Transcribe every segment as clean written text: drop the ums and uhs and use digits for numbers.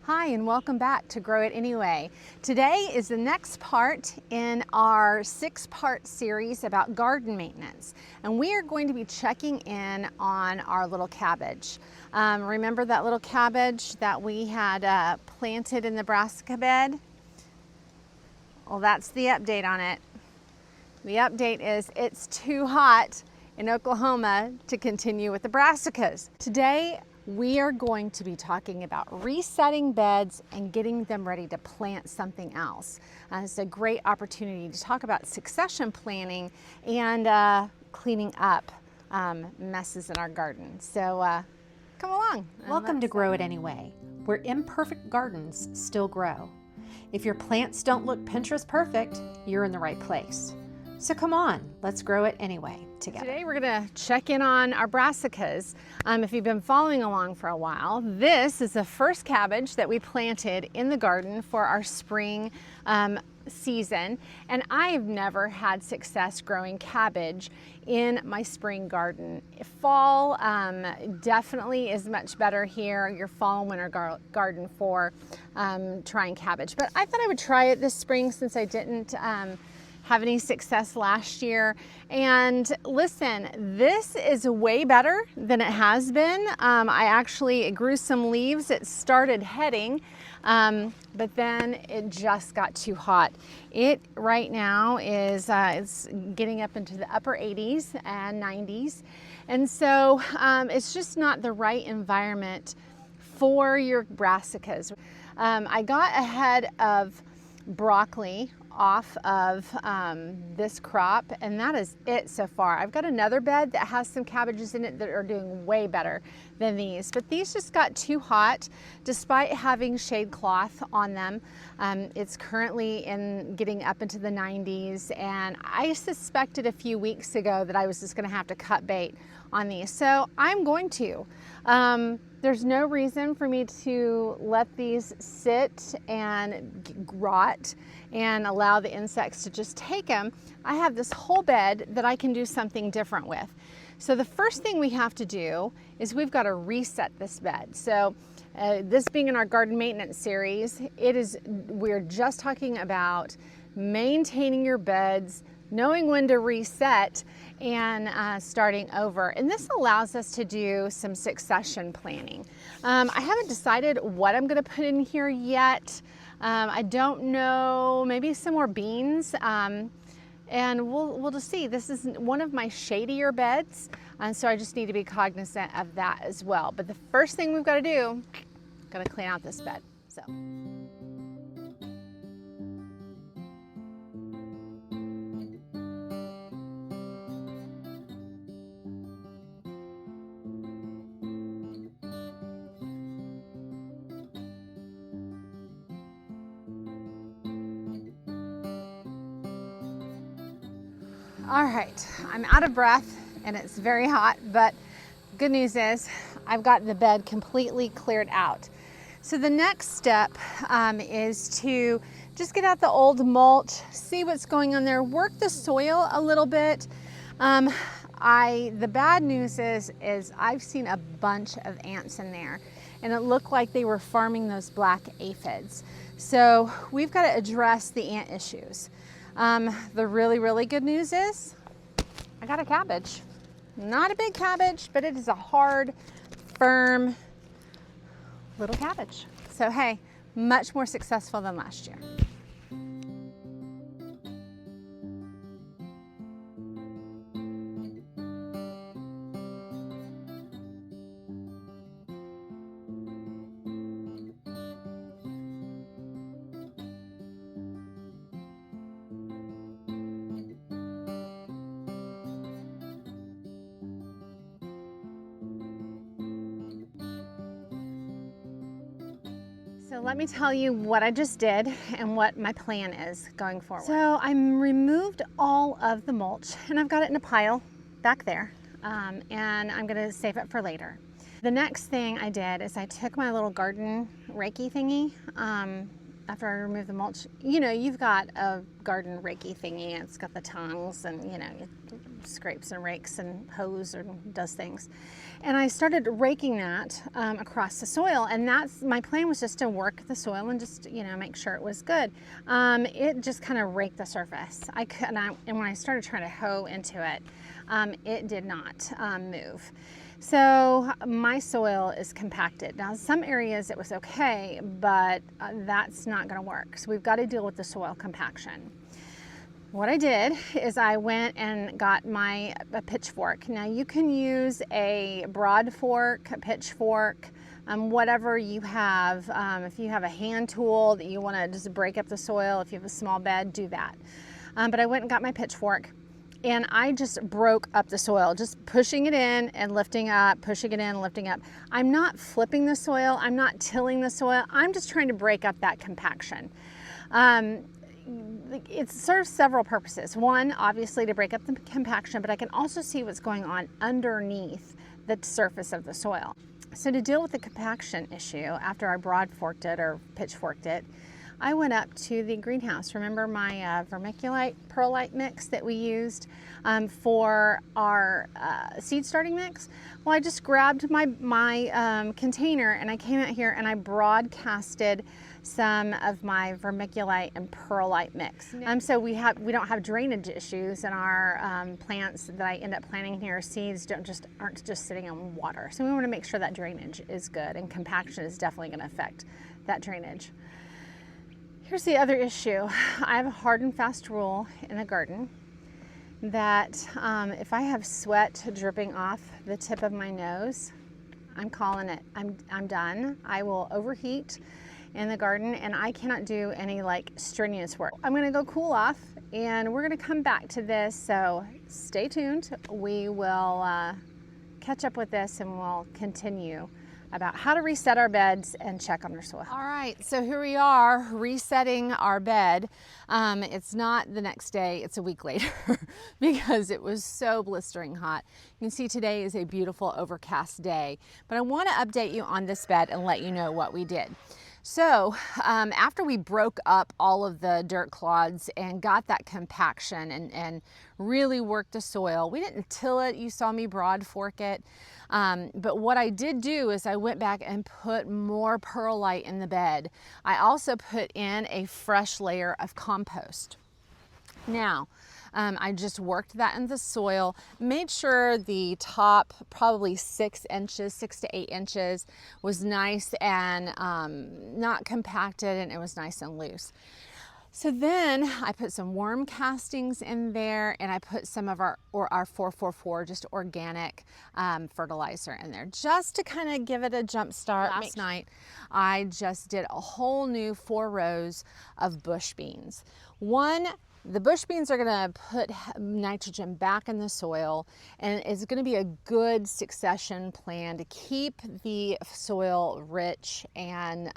Hi, and welcome back to Grow It Anyway. Today is the next part in our 6-part series about garden maintenance, and we are going to be checking in on our little cabbage. Remember that little cabbage that we had planted in the brassica bed? Well, that's the update on it. The update is it's too hot in Oklahoma to continue with the brassicas. Today, we are going to be talking about resetting beds and getting them ready to plant something else. It's a great opportunity to talk about succession planning and cleaning up messes in our garden. So come along. Welcome to Grow It Anyway, where imperfect gardens still grow. If your plants don't look Pinterest perfect, you're in the right place. So come on, let's grow it anyway together. Today we're going to check in on our brassicas. If you've been following along for a while, this is the first cabbage that we planted in the garden for our spring season, and I've never had success growing cabbage in my spring garden. Fall definitely is much better here, your fall and winter garden for trying cabbage. But I thought I would try it this spring since I didn't have any success last year. And listen, this is way better than it has been. It grew some leaves. It started heading, but then it just got too hot. It right now is it's getting up into the upper 80s and 90s. And so it's just not the right environment for your brassicas. I got ahead of broccoli off of this crop, and that is it so far. I've got another bed that has some cabbages in it that are doing way better than these, but these just got too hot despite having shade cloth on them. It's currently getting up into the 90s, and I suspected a few weeks ago that I was just going to have to cut bait on these, so I'm going to. There's no reason for me to let these sit and rot and allow the insects to just take them. I have this whole bed that I can do something different with. So the first thing we have to do is we've got to reset this bed. So this being in our garden maintenance series, we're just talking about maintaining your beds, knowing when to reset, and starting over. And this allows us to do some succession planning. I haven't decided what I'm going to put in here yet. I don't know, maybe some more beans. And we'll just see. This is one of my shadier beds, and so I just need to be cognizant of that as well. But the first thing we've got to do, got to clean out this bed. So. All right, I'm out of breath and it's very hot, but good news is I've got the bed completely cleared out. So the next step is to just get out the old mulch, see what's going on there, work the soil a little bit. The bad news is I've seen a bunch of ants in there, and it looked like they were farming those black aphids. So we've got to address the ant issues. The really, really good news is I got a cabbage. Not a big cabbage, but it is a hard, firm little cabbage. So hey, much more successful than last year. So let me tell you what I just did and what my plan is going forward. So I removed all of the mulch and I've got it in a pile back there, and I'm gonna save it for later. The next thing I did is I took my little garden Reiki thingy after I remove the mulch, you know, you've got a garden rakey thingy, and it's got the tongs, and you know, it scrapes and rakes and hoes and does things. And I started raking that across the soil, and that's my plan, was just to work the soil and just, you know, make sure it was good. It just kind of raked the surface. And when I started trying to hoe into it, it did not move. So my soil is compacted. Now, some areas it was okay, but that's not going to work. So we've got to deal with the soil compaction. What I did is I went and got a pitchfork. Now you can use a broad fork, a pitchfork, whatever you have. If you have a hand tool that you want to just break up the soil, if you have a small bed, do that. But I went and got my pitchfork, and I just broke up the soil, just pushing it in and lifting up, pushing it in and lifting up. I'm not flipping the soil. I'm not tilling the soil. I'm just trying to break up that compaction. It serves several purposes. One, obviously to break up the compaction, but I can also see what's going on underneath the surface of the soil. So to deal with the compaction issue, after I broad forked it or pitchforked it, I went up to the greenhouse. Remember my vermiculite perlite mix that we used for our seed starting mix? Well, I just grabbed my container, and I came out here and I broadcasted some of my vermiculite and perlite mix. So we don't have drainage issues in our plants that I end up planting here. Seeds aren't just sitting in water. So we want to make sure that drainage is good, and compaction is definitely going to affect that drainage. Here's the other issue. I have a hard and fast rule in the garden that if I have sweat dripping off the tip of my nose, I'm calling it. I'm done. I will overheat in the garden, and I cannot do any like strenuous work. I'm gonna go cool off, and we're gonna come back to this, so stay tuned. We will catch up with this, and we'll continue about how to reset our beds and check on our soil. All right, so here we are resetting our bed. It's not the next day, it's a week later because it was so blistering hot. You can see today is a beautiful overcast day, but I want to update you on this bed and let you know what we did. So after we broke up all of the dirt clods and got that compaction and really worked the soil, we didn't till it. You saw me broad fork it. But what I did do is I went back and put more perlite in the bed. I also put in a fresh layer of compost. Now, I just worked that in the soil, made sure the top probably 6 to 8 inches was nice and not compacted, and it was nice and loose. So then I put some worm castings in there, and I put some of our 444, just organic fertilizer in there, just to kind of give it a jump start. Last night, I just did a whole new 4 rows of bush beans. The bush beans are gonna put nitrogen back in the soil, and it's gonna be a good succession plan to keep the soil rich and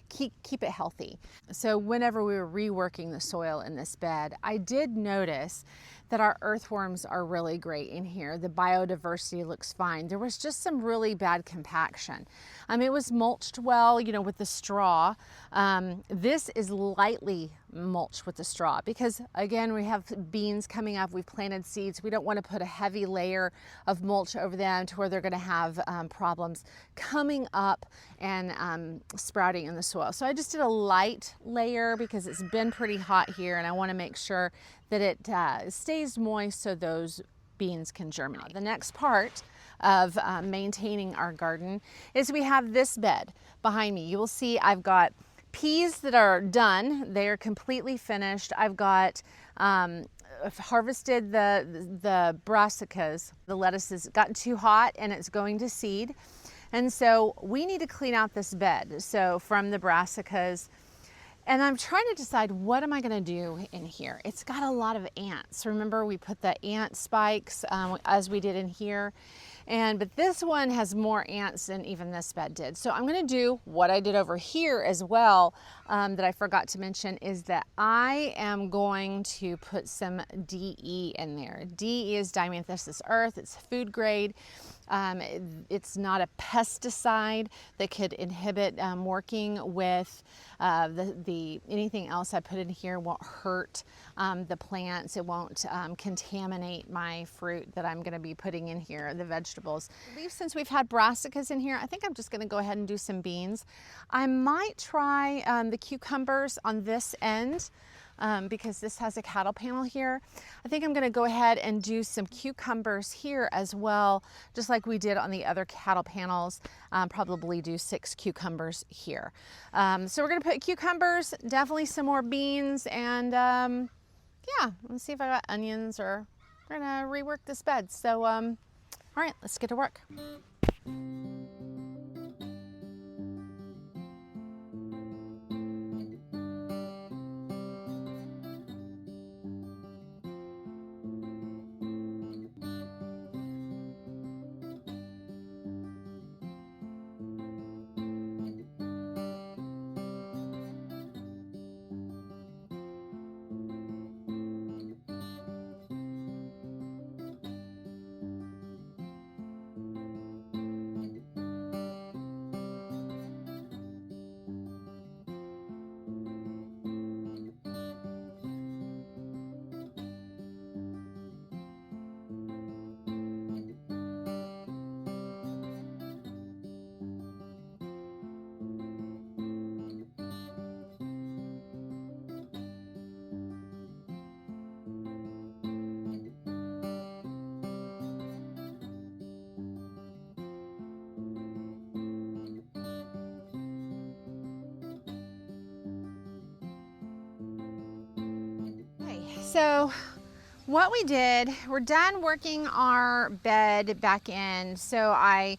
keep it healthy. So whenever we were reworking the soil in this bed, I did notice that our earthworms are really great in here. The biodiversity looks fine. There was just some really bad compaction. It was mulched well, you know, with the straw. This is lightly mulched with the straw because, again, we have beans coming up. We've planted seeds. We don't want to put a heavy layer of mulch over them to where they're going to have problems coming up and sprouting in the soil. So I just did a light layer because it's been pretty hot here, and I want to make sure that it stays moist so those beans can germinate. The next part of maintaining our garden is we have this bed behind me. You will see I've got peas that are done. They are completely finished. I've got I've harvested the brassicas. The lettuce has gotten too hot and it's going to seed. And so we need to clean out this bed. So from the brassicas, and I'm trying to decide what am I going to do in here. It's got a lot of ants. Remember we put the ant spikes as we did in here. But this one has more ants than even this bed did. So I'm going to do what I did over here as well that I forgot to mention, is that I am going to put some DE in there. DE is dimethysis earth. It's food grade. It's not a pesticide that could inhibit working with anything else I put in here won't hurt the plants. It won't contaminate my fruit that I'm going to be putting in here, the vegetables. Since we've had brassicas in here, I think I'm just going to go ahead and do some beans. I might try the cucumbers on this end. Because this has a cattle panel here. I think I'm going to go ahead and do some cucumbers here as well, just like we did on the other cattle panels. Probably do 6 cucumbers here. So we're going to put cucumbers, definitely some more beans, and yeah, let's see if I got onions, or we're going to rework this bed. So all right, let's get to work. So what we did, we're done working our bed back in. So I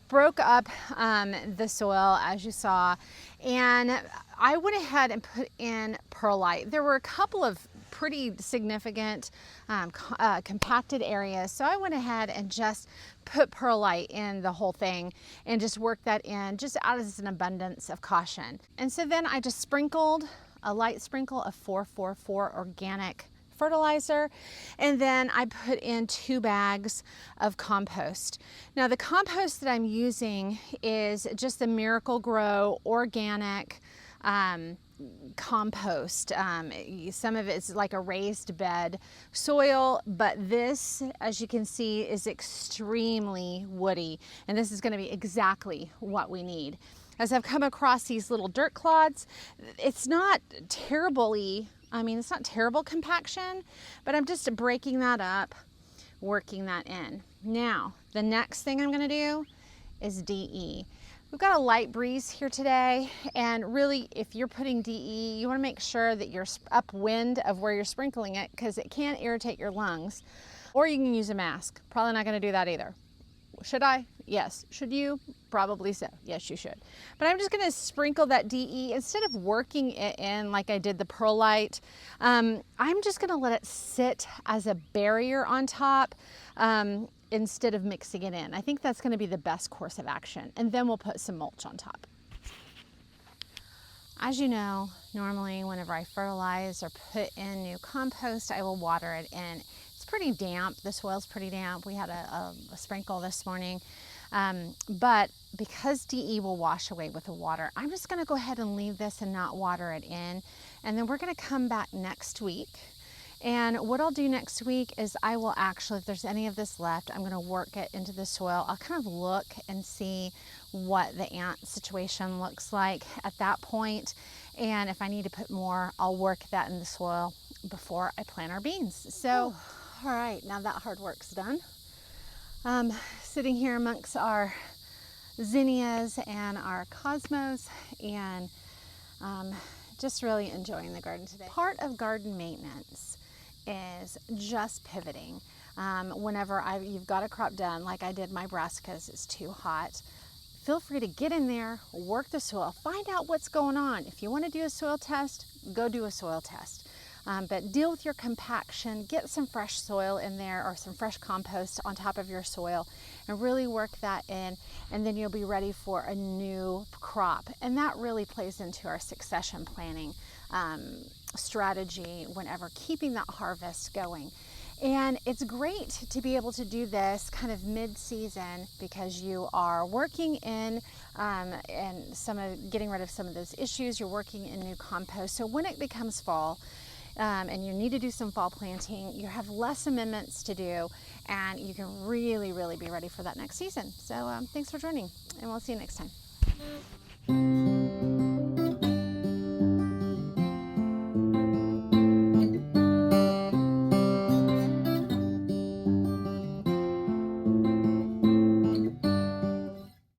broke up the soil, as you saw, and I went ahead and put in perlite. There were a couple of pretty significant compacted areas, so I went ahead and just put perlite in the whole thing and just worked that in just out as an abundance of caution. And so then I just sprinkled a light sprinkle of 444 organic fertilizer, and then I put in 2 bags of compost. Now the compost that I'm using is just the Miracle-Gro organic compost. Some of it's like a raised bed soil, but this, as you can see, is extremely woody, and this is going to be exactly what we need. As I've come across these little dirt clods, it's not terribly, it's not terrible compaction, but I'm just breaking that up, working that in. Now, the next thing I'm going to do is DE. We've got a light breeze here today, and really, if you're putting DE, you want to make sure that you're upwind of where you're sprinkling it, because it can irritate your lungs. Or you can use a mask. Probably not going to do that either. Should I? Yes. Should you? Probably so. Yes, you should. But I'm just going to sprinkle that DE instead of working it in like I did the perlite. I'm just going to let it sit as a barrier on top instead of mixing it in. I think that's going to be the best course of action. And then we'll put some mulch on top. As you know, normally whenever I fertilize or put in new compost, I will water it in. It's pretty damp. The soil's pretty damp. We had a sprinkle this morning. But because DE will wash away with the water, I'm just going to go ahead and leave this and not water it in. And then we're going to come back next week. And what I'll do next week is I will actually, if there's any of this left, I'm going to work it into the soil. I'll kind of look and see what the ant situation looks like at that point. And if I need to put more, I'll work that in the soil before I plant our beans. So, all right, now that hard work's done. Sitting here amongst our zinnias and our cosmos, and just really enjoying the garden today. Part of garden maintenance is just pivoting. Whenever you've got a crop done, like I did my brassicas, it's too hot, feel free to get in there, work the soil, find out what's going on. If you want to do a soil test, go do a soil test. But deal with your compaction, get some fresh soil in there or some fresh compost on top of your soil and really work that in, and then you'll be ready for a new crop. And that really plays into our succession planning strategy whenever keeping that harvest going. And it's great to be able to do this kind of mid-season because you are working in and getting rid of some of those issues. You're working in new compost. So when it becomes fall and you need to do some fall planting, you have less amendments to do, and you can really, really be ready for that next season. So thanks for joining, and we'll see you next time.